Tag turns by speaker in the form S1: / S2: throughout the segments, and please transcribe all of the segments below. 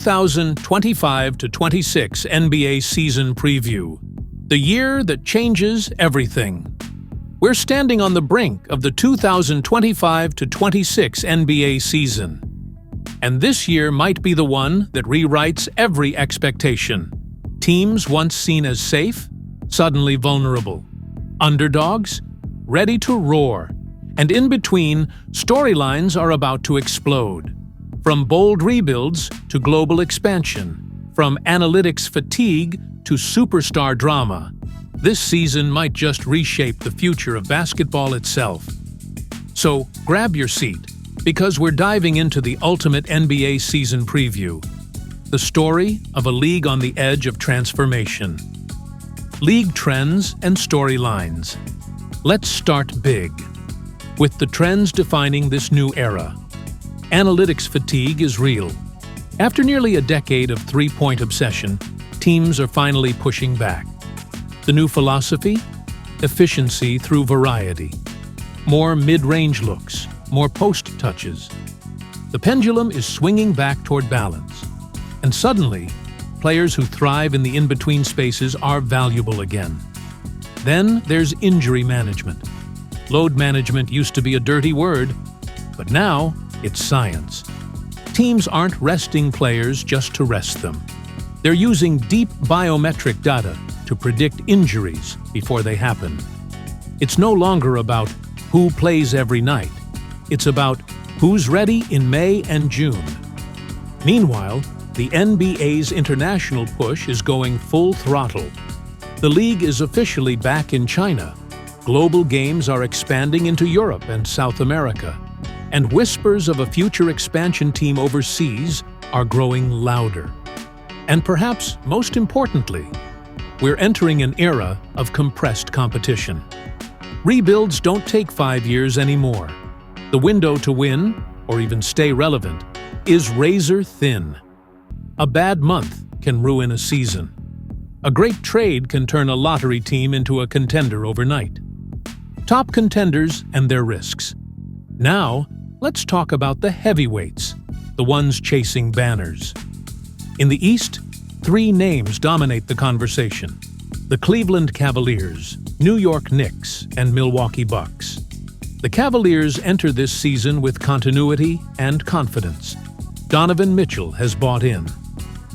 S1: 2025-26 NBA season preview. The year that changes everything. We're standing on the brink of the 2025-26 NBA season. And this year might be the one that rewrites every expectation. Teams once seen as safe, suddenly vulnerable. Underdogs, ready to roar. And in between, storylines are about to explode. From bold rebuilds to global expansion, from analytics fatigue to superstar drama, this season might just reshape the future of basketball itself. So grab your seat, because we're diving into the ultimate NBA season preview, the story of a league on the edge of transformation. League trends and storylines. Let's start big, with the trends defining this new era. Analytics fatigue is real. After nearly a decade of three-point obsession, teams are finally pushing back. The new philosophy? Efficiency through variety. More mid-range looks, more post touches. The pendulum is swinging back toward balance. And suddenly, players who thrive in the in-between spaces are valuable again. Then there's injury management. Load management used to be a dirty word, but now it's science. Teams aren't resting players just to rest them. They're using deep biometric data to predict injuries before they happen. It's no longer about who plays every night. It's about who's ready in May and June. Meanwhile, the NBA's international push is going full throttle. The league is officially back in China. Global games are expanding into Europe and South America. And whispers of a future expansion team overseas are growing louder. And perhaps most importantly, we're entering an era of compressed competition. Rebuilds don't take 5 years anymore. The window to win, or even stay relevant, is razor thin. A bad month can ruin a season. A great trade can turn a lottery team into a contender overnight. Top contenders and their risks. Now, let's talk about the heavyweights, the ones chasing banners. In the East, 3 names dominate the conversation: the Cleveland Cavaliers, New York Knicks, and Milwaukee Bucks. The Cavaliers enter this season with continuity and confidence. Donovan Mitchell has bought in.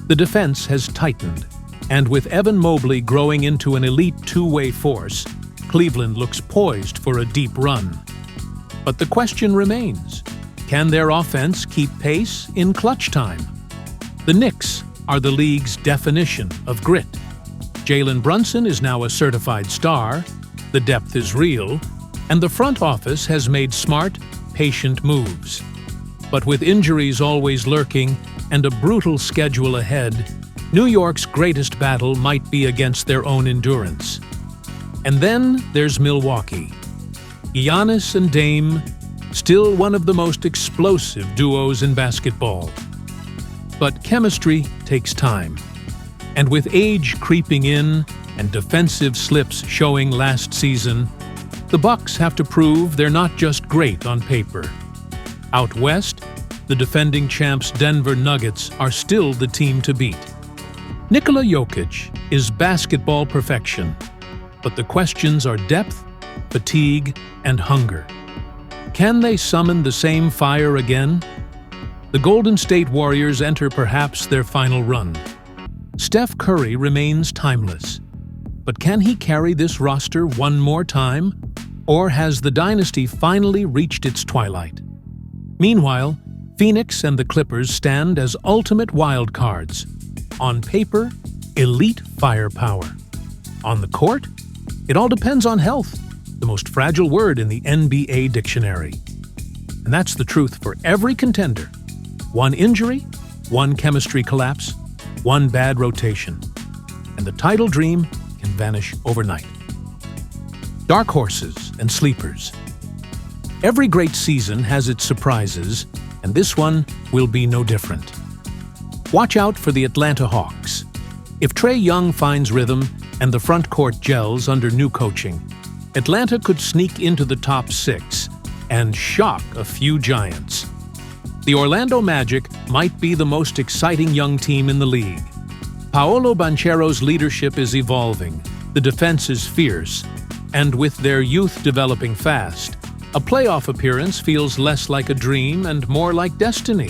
S1: The defense has tightened, and with Evan Mobley growing into an elite two-way force, Cleveland looks poised for a deep run. But the question remains, can their offense keep pace in clutch time? The Knicks are the league's definition of grit. Jalen Brunson is now a certified star, the depth is real, and the front office has made smart, patient moves. But with injuries always lurking and a brutal schedule ahead, New York's greatest battle might be against their own endurance. And then there's Milwaukee. Giannis and Dame, still one of the most explosive duos in basketball. But chemistry takes time. And with age creeping in and defensive slips showing last season, the Bucks have to prove they're not just great on paper. Out west, the defending champs Denver Nuggets are still the team to beat. Nikola Jokic is basketball perfection, but the questions are depth, fatigue, and hunger. Can they summon the same fire again? The Golden State Warriors enter perhaps their final run. Steph Curry remains timeless. But can he carry this roster one more time? Or has the dynasty finally reached its twilight? Meanwhile, Phoenix and the Clippers stand as ultimate wildcards. On paper, elite firepower. On the court, it all depends on health, the most fragile word in the NBA dictionary. And that's the truth for every contender. One injury, one chemistry collapse, one bad rotation, and the title dream can vanish overnight. Dark horses and sleepers. Every great season has its surprises, and this one will be no different. Watch out for the Atlanta Hawks. If Trae Young finds rhythm and the front court gels under new coaching, Atlanta could sneak into the top 6 and shock a few giants. The Orlando Magic might be the most exciting young team in the league. Paolo Banchero's leadership is evolving, the defense is fierce, and with their youth developing fast, a playoff appearance feels less like a dream and more like destiny.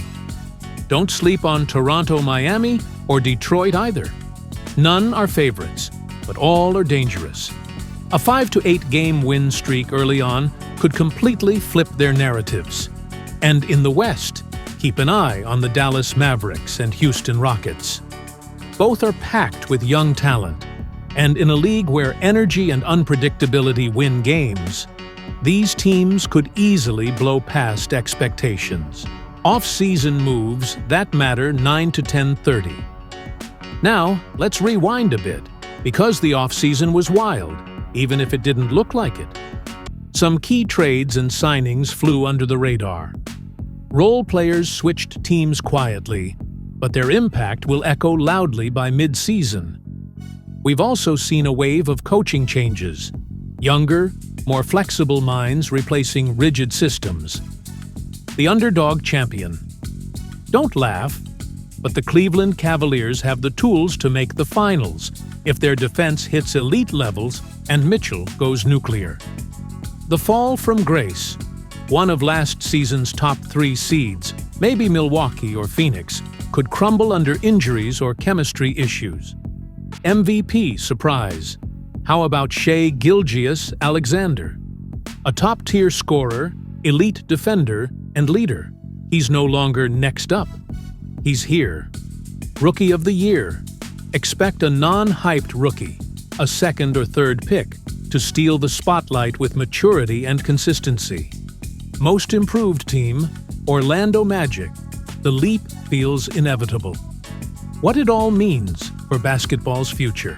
S1: Don't sleep on Toronto, Miami, or Detroit either. None are favorites, but all are dangerous. A 5 to 8 game win streak early on could completely flip their narratives. And in the West, keep an eye on the Dallas Mavericks and Houston Rockets. Both are packed with young talent, and in a league where energy and unpredictability win games, these teams could easily blow past expectations. Off-season moves that matter 9 to 10:30. Now, let's rewind a bit, because the off-season was wild, even if it didn't look like it. Some key trades and signings flew under the radar. Role players switched teams quietly, but their impact will echo loudly by mid-season. We've also seen a wave of coaching changes. Younger, more flexible minds replacing rigid systems. The underdog champion. Don't laugh, but the Cleveland Cavaliers have the tools to make the finals if their defense hits elite levels and Mitchell goes nuclear. The fall from grace. One of last season's top 3 seeds, maybe Milwaukee or Phoenix, could crumble under injuries or chemistry issues. MVP surprise. How about Shai Gilgeous-Alexander? A top-tier scorer, elite defender, and leader. He's no longer next up. He's here. Rookie of the Year. Expect a non-hyped rookie, a second or third pick, to steal the spotlight with maturity and consistency. Most improved team, Orlando Magic. The leap feels inevitable. What it all means for basketball's future.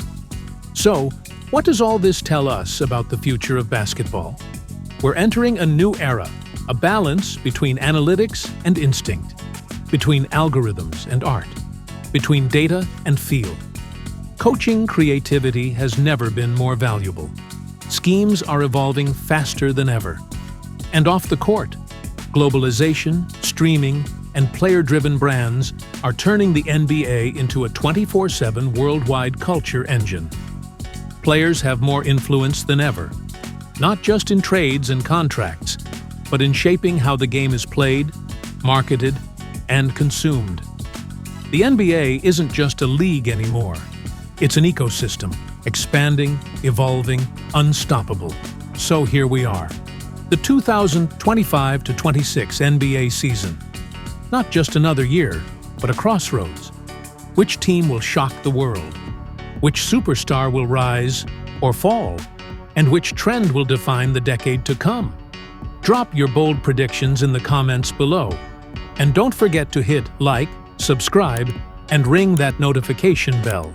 S1: So, what does all this tell us about the future of basketball? We're entering a new era, a balance between analytics and instinct, between algorithms and art, between data and feel. Coaching creativity has never been more valuable. Schemes are evolving faster than ever. And off the court, globalization, streaming, and player-driven brands are turning the NBA into a 24/7 worldwide culture engine. Players have more influence than ever, not just in trades and contracts, but in shaping how the game is played, marketed, and consumed. The NBA isn't just a league anymore. It's an ecosystem, expanding, evolving, unstoppable. So here we are. The 2025-26 NBA season. Not just another year, but a crossroads. Which team will shock the world? Which superstar will rise or fall? And which trend will define the decade to come? Drop your bold predictions in the comments below. And don't forget to hit like, subscribe, and ring that notification bell.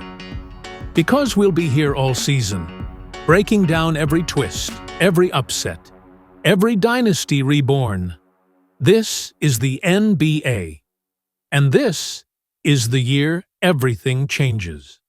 S1: Because we'll be here all season, breaking down every twist, every upset, every dynasty reborn. This is the NBA. And this is the year everything changes.